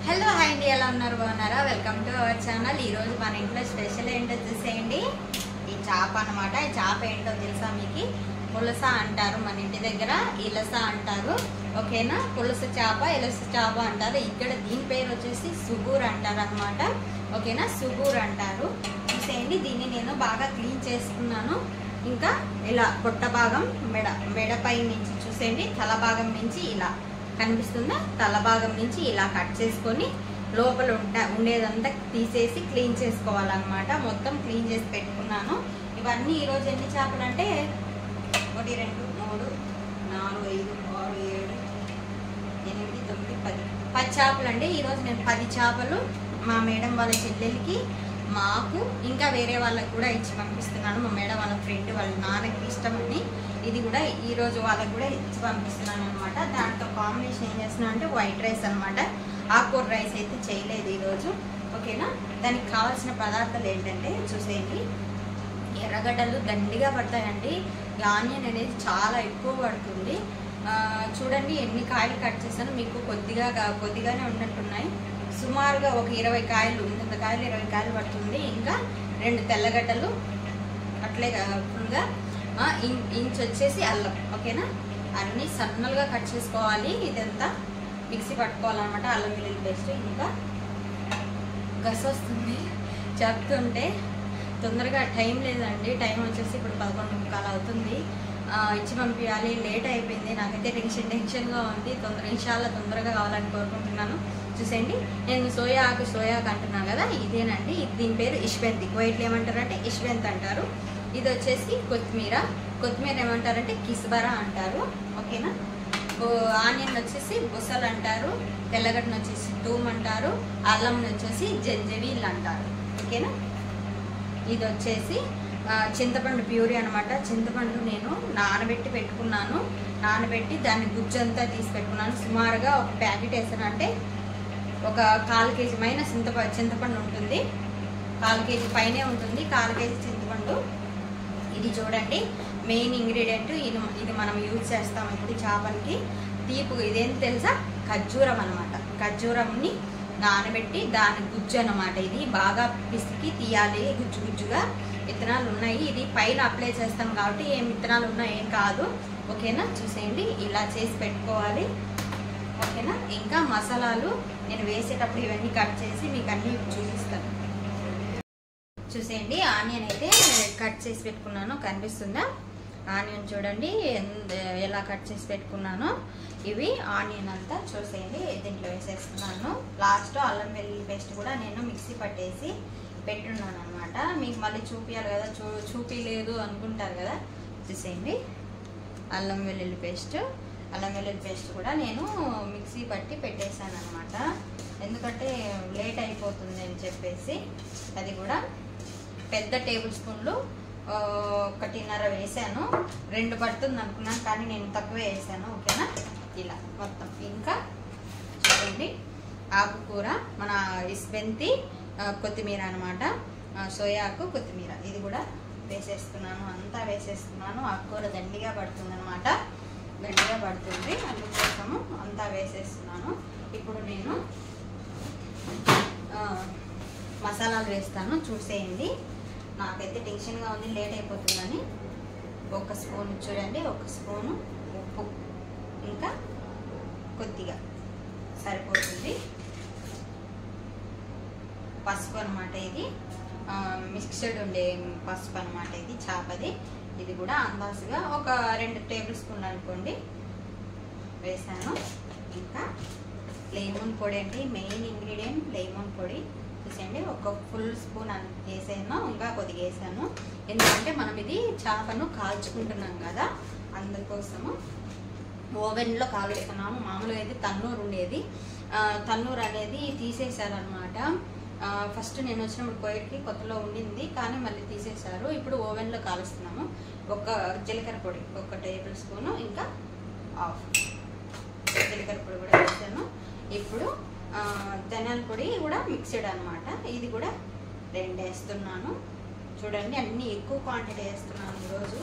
Hello hi అండి, ఎలా ఉన్నారు? బాగున్నారా? Welcome to our channel. ఈరోజు మన ఇంట్లో స్పెషల్ ఏంటో చూసేయండి. ఈ చేప అనమాట. ఈ చేప ఏంటో తెలుసా మీకు? పులస అంటారు, మన ఇంటి దగ్గర ఇలస అంటారు. ఓకేనా? పులస చేప, ఇలస చేప అంటారు. ఇక్కడ దీని పేరు వచ్చేసి సుగూర్ అంటారు అనమాట. ఓకేనా? సుగూర్ అంటారు. చూసేయండి, దీన్ని నేను బాగా క్లీన్ చేసుకున్నాను. ఇంకా ఇలా పొట్ట భాగం మెడపై నుంచి చూసేయండి, తల భాగం నుంచి ఇలా కనిపిస్తుందా? తల భాగం నుంచి ఇలా కట్ చేసుకొని లోపల ఉండేదంతా తీసేసి క్లీన్ చేసుకోవాలన్నమాట. మొత్తం క్లీన్ చేసి పెట్టుకున్నాను. ఇవన్నీ ఈరోజు ఎన్ని చేపలు అంటే 1 2 3 4 5 6 7 8 9 10 చేపలు అండి. ఈరోజు నేను 10 చేపలు మా మేడం వాళ్ళ చెల్లెలకి, మాకు, ఇంకా వేరే వాళ్ళకి కూడా ఇచ్చి పంపిస్తున్నాను. మా మేడం వాళ్ళ ఫ్రెండ్ వాళ్ళ నాన్నకి ఇష్టమని ఇది కూడా ఈరోజు వాళ్ళకి కూడా ఇచ్చి పంపిస్తున్నాను అనమాట. దాంట్లో కాంబినేషన్ ఏం చేస్తున్నాను అంటే వైట్ రైస్ అనమాట. ఆకుకూర రైస్ అయితే చేయలేదు ఈరోజు. ఓకేనా? దానికి కావాల్సిన పదార్థాలు ఏంటంటే చూసేయండి. ఎర్రగడ్డలు దండిగా పడతాయండి. ఆనియన్ అనేది చాలా ఎక్కువ పడుతుంది. చూడండి ఎన్ని కాయలు కట్ చేశాను. మీకు కొద్దిగానే ఉన్నట్టున్నాయి. సుమారుగా ఒక 20 కాయలు, 20 కాయలు 20 కాయలు పడుతుంది. ఇంకా 2 తెల్లగడ్డలు అట్లే ఫుల్గా ఇంచ్ వచ్చేసి అల్లం. ఓకేనా? అన్నీ సన్నలుగా కట్ చేసుకోవాలి. ఇదంతా మిక్సీ పట్టుకోవాలన్నమాట. అల్లం వెల్లుల్లి పేస్ట్. ఇంకా గస వస్తుంది చెప్తుంటే, తొందరగా టైం లేదండి. టైం వచ్చేసి ఇప్పుడు 11:15 అవుతుంది. ఇచ్చి పంపించాలి. లేట్ అయిపోయింది. నాకైతే టెన్షన్గా ఉంది. ఇన్షాల్లా తొందరగా కావాలని కోరుకుంటున్నాను. చూసేయండి, నేను సోయా ఆకు అంటున్నాను కదా, ఇదేనండి. దీని పేరు ఇష్వెంత్. కువైట్లో ఏమంటారంటే ఇష్వెంత్ అంటారు. ఇది వచ్చేసి కొత్తిమీర ఏమంటారంటే కిస్బరా అంటారు. ఓకేనా? ఆనియన్ వచ్చేసి బుసలు అంటారు. తెల్లగడ్డను వచ్చేసి తూమ్ అంటారు. అల్లం వచ్చేసి జంజవీల్ అంటారు. ఓకేనా? ఇది వచ్చేసి చింతపండు ప్యూరీ అనమాట. చింతపండు నేను నానబెట్టి పెట్టుకున్నాను. నానబెట్టి దాన్ని గుజ్జంతా తీసి పెట్టుకున్నాను. సుమారుగా ఒక ప్యాకెట్ వేసానంటే ఒక 1/4 కేజీ మైన చింతపండు ఉంటుంది. 1/4 కేజీ పైనే ఉంటుంది. 1/4 కేజీ చింతపండు. ఇది చూడండి మెయిన్ ఇంగ్రీడియంట్. ఇది మనం యూజ్ చేస్తాం ఇప్పుడు చేపలకి. తీపు ఇదేం తెలుసా? ఖర్జూరం అనమాట. ఖర్జూరంని నానబెట్టి దాని గుజ్జు అనమాట. ఇది బాగా పిసికి తీయాలి. గుజ్జుగా విత్తనాలు ఉన్నాయి. ఇది పైన అప్లై చేస్తాం కాబట్టి ఏం విత్తనాలు ఉన్నాయి ఏం కాదు. ఓకేనా? చూసేయండి, ఇలా చేసి పెట్టుకోవాలి. ఓకేనా? ఇంకా మసాలాలు నేను వేసేటప్పుడు ఇవన్నీ కట్ చేసి మీకు అన్నీ చూపిస్తాను. చూసేయండి, ఆనియన్ అయితే కట్ చేసి పెట్టుకున్నాను. కనిపిస్తుందా? ఆనియన్ చూడండి ఎలా కట్ చేసి పెట్టుకున్నాను. ఇవి ఆనియన్ అంతా చూసేయండి దీంట్లో వేసేస్తున్నాను. లాస్ట్ అల్లం వెల్లుల్లి పేస్ట్ కూడా నేను మిక్సీ పట్టేసి పెట్టున్నాను అనమాట. మీకు మళ్ళీ చూపించాలి కదా, చూపించలేదు అనుకుంటారు కదా. చూసేయండి, అల్లం వెల్లుల్లి పేస్ట్ కూడా నేను మిక్సీ పట్టి పెట్టేశాను అనమాట. ఎందుకంటే లేట్ అయిపోతుంది అని చెప్పేసి. అది కూడా పెద్ద టేబుల్ స్పూన్లు 1.5 వేసాను. 2 పడుతుంది అనుకున్నాను, కానీ నేను తక్కువే వేసాను. ఓకేనా? ఇలా మొత్తం. ఇంకా చూడండి, ఆకుకూర మన ఇస్బెంతి కొత్తిమీర అనమాట. సోయాకు కొత్తిమీర ఇది కూడా వేసేస్తున్నాను. అంతా వేసేస్తున్నాను. ఆకుకూర దండిగా పడుతుంది అనమాట. అందుకోసము అంతా వేసేస్తున్నాను. ఇప్పుడు నేను మసాలాలు వేస్తాను. చూసేయండి, నాకైతే టెన్షన్గా ఉంది, లేట్ అయిపోతుందని. 1 స్పూన్ చూడండి, 1 స్పూను ఉప్పు, ఇంకా కొద్దిగా సరిపోతుంది. పసుపు అనమాట. ఇది మిక్స్డ్ ఉండే పసుపు అనమాట. ఇది చేపది. ఇది కూడా అందాజుగా ఒక 2 టేబుల్ స్పూన్లు అనుకోండి వేసాను. ఇంకా లెమన్ పొడి అండి, మెయిన్ ఇంగ్రీడియంట్ లెమన్ పొడి. చూసేయండి, ఒక ఫుల్ స్పూన్ వేసాను. ఇంకా కొద్దిగా వేసాను. ఎందుకంటే మనం ఇది చేపను కాల్చుకుంటున్నాం కదా, అందుకోసము. ఓవెన్లో కాలుస్తున్నాము. మామూలుగా అయితే తన్నూరు ఉండేది. తన్నూరు అనేది తీసేశారనమాట. ఫస్ట్ నేను వచ్చినప్పుడు కువైట్కి కొత్తలో ఉండింది, కానీ మళ్ళీ తీసేశారు. ఇప్పుడు ఓవెన్లో కాలుస్తున్నాము. ఒక జీలకర్ర పొడి 1 టేబుల్ స్పూను, ఇంకా హాఫ్ జీలకర్ర పొడి కూడా వేసాను. ఇప్పుడు ధనియాల పొడి కూడా మిక్స్డ్ అనమాట. ఇది కూడా 2 వేస్తున్నాను. చూడండి, అన్నీ ఎక్కువ క్వాంటిటీ వేస్తున్నాను ఈరోజు,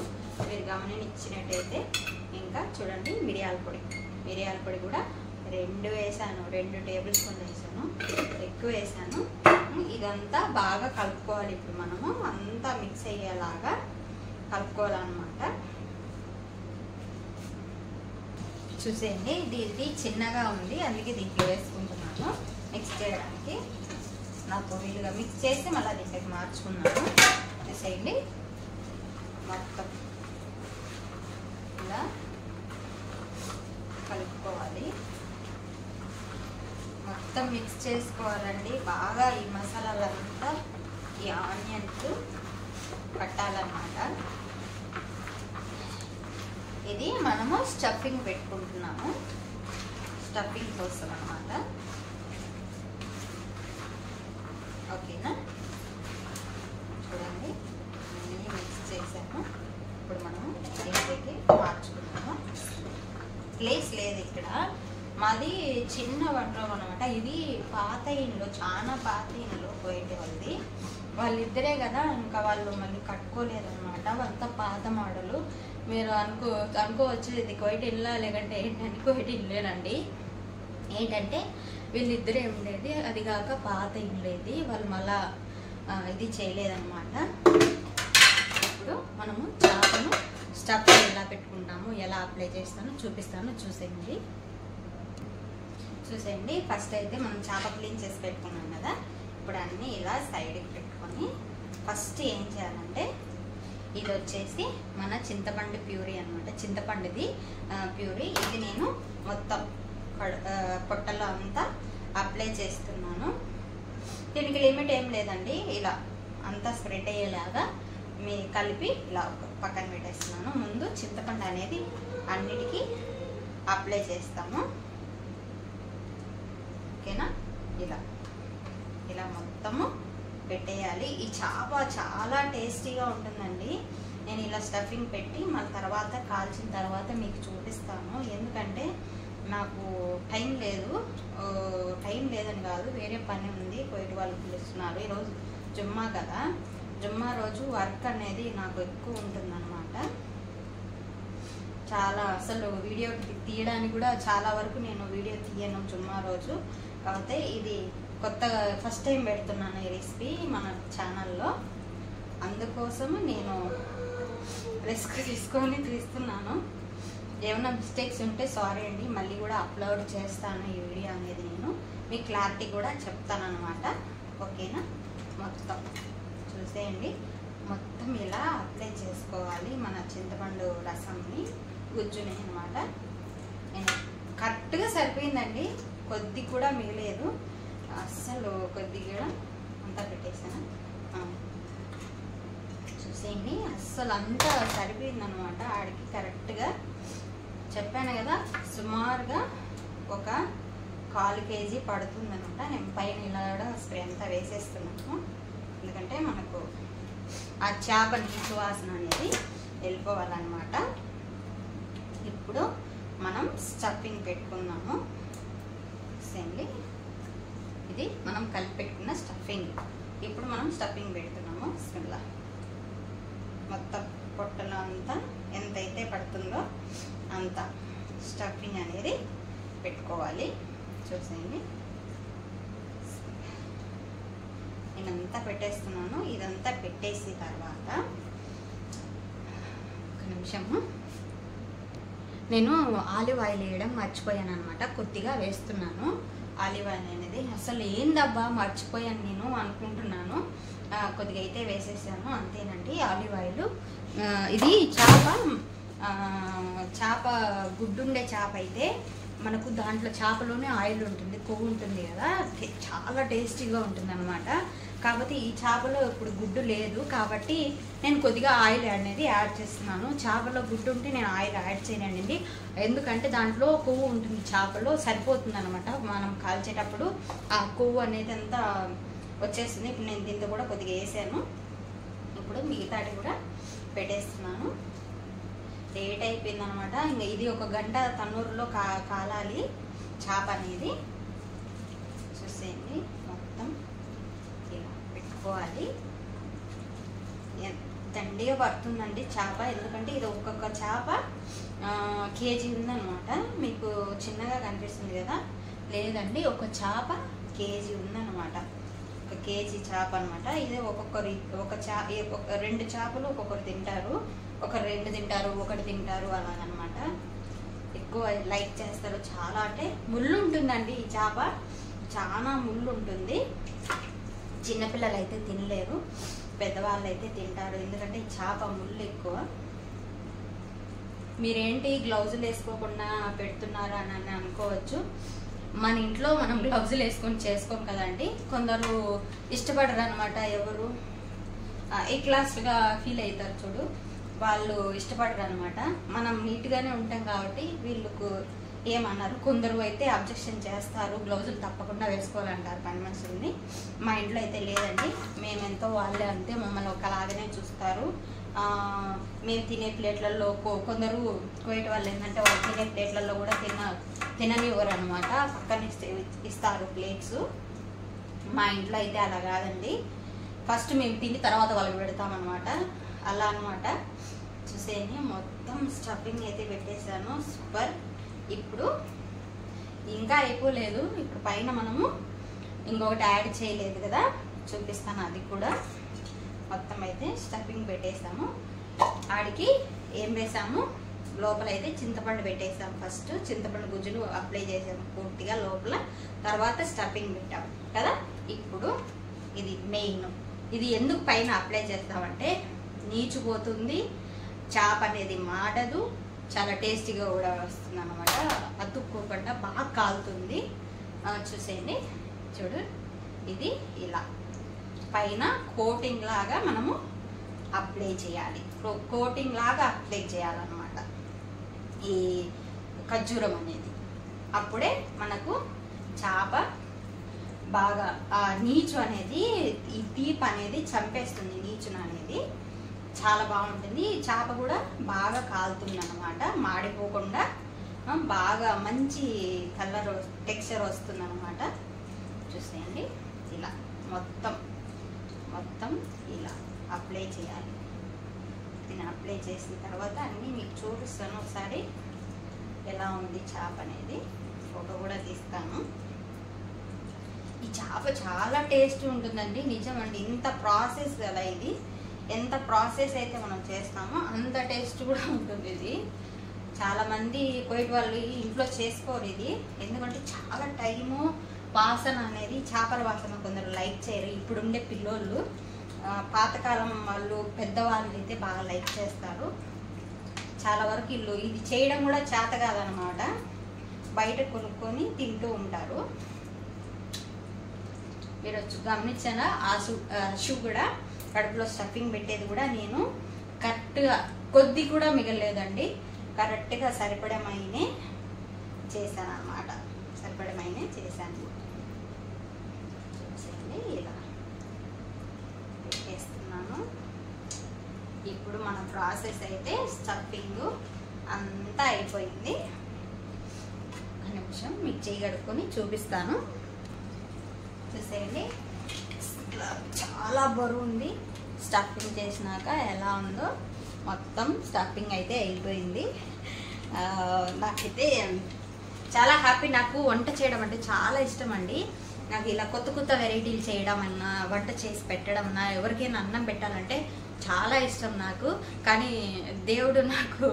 మీరు గమనించినట్టయితే. ఇంకా చూడండి, మిరియాల పొడి కూడా 2 వేసాను, 2 టేబుల్ స్పూన్లు వేసాను, ఎక్కువ వేసాను. ఇదంతా బాగా కలుపుకోవాలి. ఇప్పుడు మనము అంతా మిక్స్ అయ్యేలాగా కలుపుకోవాలన్నమాట. చూసేయండి, ఇది చిన్నగా ఉంది, అందుకే దీంట్లో వేసుకుంటున్నాను మిక్స్ చేయడానికి. నాకు వీలుగా మిక్స్ చేసి మళ్ళీ దీంట్లోకి మార్చుకున్నాను. చూసేయండి, మొత్తం ఇలా కలుపుకోవాలి. మొత్తం మిక్స్ చేసుకోవాలండి బాగా. ఈ మసాలాలంతా ఈ ఆనియన్స్ పట్టాలన్నమాట. ఇది మనము స్టఫింగ్ పెట్టుకుంటున్నాము, స్టఫింగ్ కోసం అన్నమాట. ఓకేనా, చూడండి అన్నీ మిక్స్ చేసాము. ఇప్పుడు మనము దీంట్లోకి మార్చుకుంటాము. ప్లేస్ లేదు ఇక్కడ, మాది చిన్న వంటరం అనమాట. ఇది పాత ఇంట్లో, చాలా పాత ఇంట్లో పోయేటి వాళ్ళది. వాళ్ళిద్దరే కదా, ఇంకా వాళ్ళు మళ్ళీ కట్టుకోలేదు అనమాట. అంతా పాత మోడలు. మీరు అనుకోవచ్చు ఇది కోయిట్ ఇల్లా లేకంటే ఏంటంటే కోయిట్ ఇల్లేనండి. ఏంటంటే వీళ్ళిద్దరే ఉండేది, అది కాక పాత ఇల్లేది. వాళ్ళు మళ్ళా ఇది చేయలేదన్నమాట. ఇప్పుడు మనము చేపను స్టఫ్ ఎలా పెట్టుకుంటాము, ఎలా అప్లై చేస్తానో చూపిస్తాను. చూసేయండి, ఫస్ట్ అయితే మనం చేప క్లీన్ చేసి పెట్టుకున్నాం కదా. ఇప్పుడు అన్నీ ఇలా సైడ్కి పెట్టుకొని ఫస్ట్ ఏం చేయాలంటే, ఇది వచ్చేసి మన చింతపండు ప్యూరీ అనమాట. చింతపండుది ప్యూరీ. ఇది నేను మొత్తం పొట్టలో అంతా అప్లై చేస్తున్నాను. దీనికి లిమిట్ ఏం లేదండి, ఇలా అంతా స్ప్రెడ్ అయ్యేలాగా కలిపి ఇలా పక్కన పెట్టేస్తున్నాను. ముందు చింతపండు అనేది అన్నిటికీ అప్లై చేస్తాము. ఓకేనా, ఇలా మొత్తము పెట్టేయాలి. ఈ చేప చాలా టేస్టీగా ఉంటుందండి. నేను ఇలా స్టఫింగ్ పెట్టి మళ్ళీ తర్వాత కాల్చిన తర్వాత మీకు చూపిస్తాను. ఎందుకంటే నాకు టైం లేదని కాదు, వేరే పని ఉంది. కోయిట్ వాళ్ళు పిలుస్తున్నారు. ఈరోజు జుమ్మా కదా, జుమ్మా రోజు వర్క్ అనేది నాకు ఎక్కువ ఉంటుందన్నమాట. చాలా అసలు వీడియో తీయడానికి కూడా చాలా వరకు నేను వీడియో తీయను జుమ్మా రోజు. కాకపోతే ఇది కొత్తగా ఫస్ట్ టైం పెడుతున్నాను ఈ రెసిపీ మన ఛానల్లో. అందుకోసము నేను రిస్క్ తీసుకొని తీస్తున్నాను. ఏమైనా మిస్టేక్స్ ఉంటే సారీ అండి. మళ్ళీ కూడా అప్లోడ్ చేస్తాను ఈ వీడియో అనేది. నేను మీ క్లారిటీ కూడా చెప్తాను అనమాట. ఓకేనా, మొత్తం చూసేయండి. మొత్తం ఇలా అప్లై చేసుకోవాలి మన చింతపండు రసంని, గుజ్జుని అనమాట. నేను కరెక్ట్గా సరిపోయిందండి, కొద్ది కూడా మిగలేదు అస్సలు. కొద్దిగా అంతా పెట్టేసాను. చూసేయండి, అస్సలు అంతా సరిపోయిందనమాట. ఆడికి కరెక్ట్గా చెప్పాను కదా, సుమారుగా ఒక 1/4 కేజీ పడుతుందనమాట. నేను పైన ఇలా కూడా స్ప్రే అంతా వేసేస్తున్నాను. ఎందుకంటే మనకు ఆ చేప నీచు వాసన అనేది వెళ్ళిపోవాలన్నమాట. ఇప్పుడు మనం స్టఫింగ్ పెట్టుకుందాము. సేమ్లీ, ఇది మనం కలిపి పెట్టుకున్న స్టఫింగ్. ఇప్పుడు మనం స్టఫింగ్ పెడుతున్నాము. బిస్మిల్లా. మొత్తం పొట్టలో అంతా ఎంతైతే పడుతుందో అంత స్టఫింగ్ అనేది పెట్టుకోవాలి. చూసేయండి, నేనంతా పెట్టేస్తున్నాను. ఇదంతా పెట్టేసి తర్వాత ఒక నిమిషము, నేను ఆలివ్ ఆయిల్ వేయడం మర్చిపోయాను అనమాట. కొద్దిగా వేస్తున్నాను ఆలివ్ ఆయిల్ అనేది. అసలు ఏందబ్బా మర్చిపోయాను నేను అనుకుంటున్నాను. కొద్దిగా అయితే వేసేసాను, అంతేనండి. Olive oil. ఇది చేప గుడ్డుండే చేప అయితే మనకు దాంట్లో చేపలోనే ఆయిల్ ఉంటుంది, కొవ్వు ఉంటుంది కదా, చాలా టేస్టీగా ఉంటుంది అనమాట. కాకపోతే ఈ చేపలో ఇప్పుడు గుడ్డు లేదు కాబట్టి నేను కొద్దిగా ఆయిల్ అనేది యాడ్ చేస్తున్నాను. చేపలో గుడ్డు ఉంటే నేను ఆయిల్ యాడ్ చేయనండి, ఎందుకంటే దాంట్లో కొవ్వు ఉంటుంది చేపలో, సరిపోతుంది అనమాట. మనం కాల్చేటప్పుడు ఆ కొవ్వు అనేది అంతా వచ్చేస్తుంది. ఇప్పుడు నేను దీంతో కూడా కొద్దిగా వేసాను. ఇప్పుడు మిగతాది కూడా పెట్టేస్తున్నాను. లేట్ అయిపోయింది అనమాట. ఇంకా ఇది 1 గంట తన్నూరులో కాలాలి చేప అనేది. చూసేయండి, మొత్తం ఇలా పెట్టుకోవాలి. ఎంత దండిగా పడుతుందండి చేప, ఎందుకంటే ఇది ఒక్కొక్క చేప కేజీ ఉందన్నమాట. మీకు చిన్నగా కనిపిస్తుంది కదా, లేదండి ఒక చేప కేజీ ఉందన్నమాట. ఒక కేజీ చేప అనమాట. ఇదే ఒక్కొక్కరు రెండు చేపలు ఒక్కొక్కరు తింటారు, ఒకరు 2 తింటారు, 1 తింటారు అలాగనమాట. ఎక్కువ లైక్ చేస్తారు. చాలా అంటే ముళ్ళు ఉంటుందండి ఈ చేప, చాలా ముళ్ళు ఉంటుంది. చిన్నపిల్లలు అయితే తినలేరు, పెద్దవాళ్ళు అయితే తింటారు, ఎందుకంటే ఈ చేప ముళ్ళు ఎక్కువ. మీరేంటి గ్లౌజులు వేసుకోకుండా పెడుతున్నారా అని అనుకోవచ్చు. మన ఇంట్లో మనం గ్లౌజులు వేసుకొని చేసుకోం కదండి. కొందరు ఇష్టపడరు అనమాట, ఎవరు క్లాస్గా ఫీల్ అవుతారు చూడు, వాళ్ళు ఇష్టపడరు అనమాట. మనం నీట్గానే ఉంటాం కాబట్టి వీళ్ళకు ఏమన్నారు. కొందరు అయితే అబ్జెక్షన్ చేస్తారు, గ్లౌజులు తప్పకుండా వేసుకోవాలంటారు పని మనుషుల్ని. మా ఇంట్లో అయితే లేదండి, మేమెంతో వాళ్ళే అంతే, మమ్మల్ని ఒకలాగానే చూస్తారు. మేము తినే ప్లేట్లలో కొందరు కువైట్ వాళ్ళు ఏంటంటే వాళ్ళు తినే ప్లేట్లలో కూడా తిననివ్వరు అనమాట, పక్కన ఇస్తారు ప్లేట్స్. మా ఇంట్లో అయితే అలా కాదండి, ఫస్ట్ మేము తిని తర్వాత వాళ్ళకి పెడతామన్నమాట, అలా అనమాట. చూసేయండి, మొత్తం స్టఫింగ్ అయితే పెట్టేశాను, సూపర్. ఇప్పుడు ఇంకా అయిపోలేదు, ఇప్పుడు పైన మనము ఇంకొకటి యాడ్ చేయలేదు కదా, చూపిస్తాను అది కూడా. మొత్తం అయితే స్టఫింగ్ పెట్టేసాము. ఆడికి ఏం వేసాము, లోపల అయితే చింతపండు పెట్టేసాము. ఫస్ట్ చింతపండు గుజ్జును అప్లై చేసాము పూర్తిగా లోపల, తర్వాత స్టఫింగ్ పెట్టాము కదా. ఇప్పుడు ఇది మెయిన్, ఇది ఎందుకు పైన అప్లై చేస్తామంటే నీచుపోతుంది, చేప అనేది మాడదు, చాలా టేస్టీగా కూడా వస్తుంది అన్నమాట, అతుక్కోకుండా బాగా కాలుతుంది. చూసేయండి, చూడు, ఇది ఇలా పైన కోటింగ్ లాగా మనము అప్లై చేయాలి, కోటింగ్ లాగా అప్లై చేయాలన్నమాట ఈ ఖర్జూరం అనేది. అప్పుడే మనకు చేప బాగా నీచు అనేది, ఈ తీపి అనేది చంపేస్తుంది నీచును అనేది, చాలా బాగుంటుంది. చేప కూడా బాగా కాలుతుంది అన్నమాట, మాడిపోకుండా బాగా మంచి కలర్ టెక్స్చర్ వస్తుంది అన్నమాట. చూసేయండి, ఇలా మొత్తం ఇలా అప్లై చేయాలి. దీన్ని అప్లై చేసిన తర్వాత అన్నీ మీకు చూపిస్తాను ఒకసారి ఎలా ఉంది చేప అనేది, ఫోటో కూడా తీస్తాను. ఈ చేప చాలా టేస్ట్ ఉంటుందండి, నిజమండి. ఇంత ప్రాసెస్ కదా ఇది, ఎంత ప్రాసెస్ అయితే మనం చేస్తామో అంత టేస్ట్ కూడా ఉంటుంది ఇది. చాలామంది కువైట్ వాళ్ళు ఇంట్లో చేసుకోరు ఇది, ఎందుకంటే చాలా టైము, వాసన అనేది, చేపల వాసన కొందరు లైక్ చేయరు. ఇప్పుడుండే పిల్లోళ్ళు, పాతకాలం వాళ్ళు, పెద్దవాళ్ళు అయితే బాగా లైక్ చేస్తారు. చాలా వరకు ఇది చేయడం కూడా చేత కాదనమాట, బయట కొనుక్కొని తింటూ ఉంటారు. మీరు గమనించారా, షూ కూడా కడుపులో స్టఫింగ్ పెట్టేది కూడా నేను కరెక్ట్గా కొద్ది కూడా మిగలేదండి, కరెక్ట్గా సరిపడమైనే చేశాను అనమాట, సరిపడమైనే చేశాను. చూసేయండి, ఇలా పెట్టేస్తున్నాను. ఇప్పుడు మన ప్రాసెస్ అయితే స్టఫింగ్ అంతా అయిపోయింది. ఒక నిమిషం మీకు చేయి కడుక్కొని చూపిస్తాను. చూసేయండి, చాలా బరువు ఉంది. స్టఫింగ్ చేసినాక ఎలా ఉందో, మొత్తం స్టఫింగ్ అయితే అయిపోయింది. నాకైతే చాలా హ్యాపీ. నాకు వంట చేయడం అంటే చాలా ఇష్టం అండి. నాకు ఇలా కొత్త కొత్త వెరైటీలు చేయడం అన్నా, వంట చేసి పెట్టడం అన్నా, ఎవరికైనా అన్నం పెట్టాలంటే చాలా ఇష్టం నాకు. కానీ దేవుడు నాకు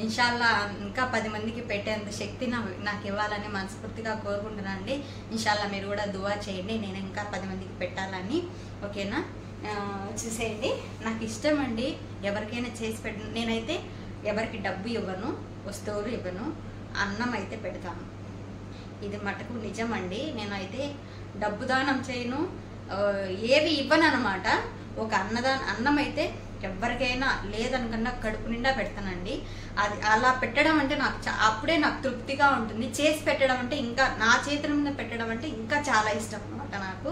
ఇన్షాల్లా ఇంకా 10 మందికి పెట్టేంత శక్తి నాకు ఇవ్వాలని మనస్ఫూర్తిగా కోరుకుంటున్నాను అండి. ఇన్షాల్లా మీరు కూడా దువా చేయండి, నేను ఇంకా 10 మందికి పెట్టాలని, ఓకేనా. చూసేయండి, నాకు ఇష్టం అండి ఎవరికైనా చేసి నేనైతే ఎవరికి డబ్బు ఇవ్వను, వస్తువులు ఇవ్వను, అన్నం అయితే పెడతాను. ఇది మటుకు నిజం అండి. నేనైతే డబ్బు దానం చేయను, ఏవి ఇవ్వను అనమాట. ఒక అన్నం అయితే ఎవరికైనా లేదనుకన్నా కడుపు నిండా పెడతానండి. అది అలా పెట్టడం అంటే నాకు అప్పుడే నాకు తృప్తిగా ఉంటుంది. చేసి పెట్టడం అంటే, ఇంకా నా చేతుల మీద పెట్టడం అంటే ఇంకా చాలా ఇష్టం అనమాట నాకు.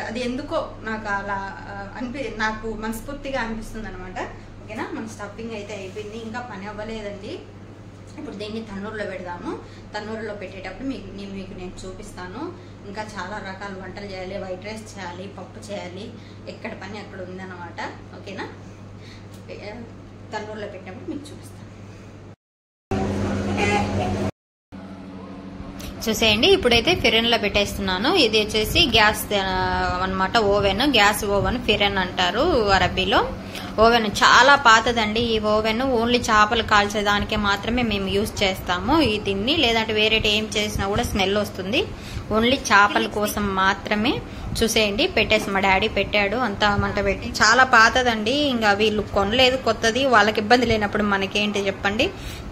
అది ఎందుకో నాకు అలా నాకు మనస్ఫూర్తిగా అనిపిస్తుంది అనమాట. ఓకేనా, మన స్టఫింగ్ అయితే అయిపోయింది, ఇంకా పని అవ్వలేదండి. ఇప్పుడు దీన్ని తన్నూరులో పెడదాము. తన్నూరులో పెట్టేటప్పుడు నేను చూపిస్తాను. ఇంకా చాలా రకాల వంటలు చేయాలి, వైట్ రైస్ చేయాలి, పప్పు చేయాలి, ఎక్కడ పని అక్కడ ఉందన్నమాట. ఓకేనా, తన్నూరులో పెట్టినప్పుడు మీకు చూపిస్తాను. చూసేయండి, ఇప్పుడైతే ఫిరెన్లో పెట్టేస్తున్నాను. ఇది వచ్చేసి గ్యాస్ అనమాట, ఓవెన్, గ్యాస్ ఓవెన్ ఫిరెన్ అంటారు అరబీలో. ఓవెన్ చాలా పాతదండి ఈ ఓవెన్. ఓన్లీ చేపలు కాల్చేదానికే మాత్రమే మేము యూజ్ చేస్తాము ఈ దీన్ని. లేదంటే వేరే ఏం చేసినా కూడా స్మెల్ వస్తుంది. ఓన్లీ చేపల కోసం మాత్రమే. చూసేయండి, పెట్టేసి మా డాడీ పెట్టాడు, అంతా మంట పెట్టి. చాలా పాతదండి, ఇంకా వీళ్ళు కొనలేదు కొత్తది. వాళ్ళకి ఇబ్బంది లేనప్పుడు మనకేంటి చెప్పండి.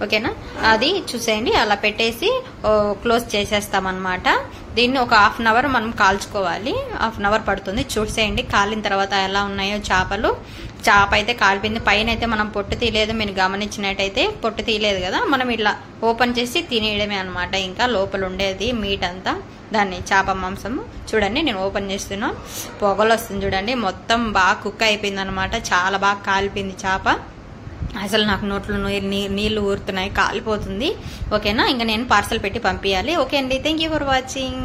ఓకేనా, అది చూసేయండి, అలా పెట్టేసి క్లోజ్ చేసేస్తామన్నమాట. దీన్ని ఒక హాఫ్ అన్ అవర్ మనం కాల్చుకోవాలి. హాఫ్ అన్ అవర్ పడుతుంది. చూసేయండి కాలిన తర్వాత ఎలా ఉన్నాయో చేపలు. చేప అయితే కాలిపోయింది. పైన అయితే మనం పొట్టు తీయలేదు, మీరు గమనించినట్టయితే పొట్టు తీయలేదు కదా. మనం ఇట్లా ఓపెన్ చేసి తినేయడమే అనమాట. ఇంకా లోపల ఉండేది మీట్ అంతా, దాన్ని చేప మాంసము. చూడండి, నేను ఓపెన్ చేస్తున్నాను, పొగలు వస్తుంది చూడండి. మొత్తం బాగా కుక్ అయిపోయింది అనమాట. చాలా బాగా కాలిపోయింది చేప. అసలు నాకు నోట్లో నీళ్లు ఊరుతున్నాయి, కాలిపోతుంది. ఓకేనా, ఇంకా నేను పార్సల్ పెట్టి పంపించాలి. ఓకే అండి, థ్యాంక్ యూ ఫర్ వాచింగ్.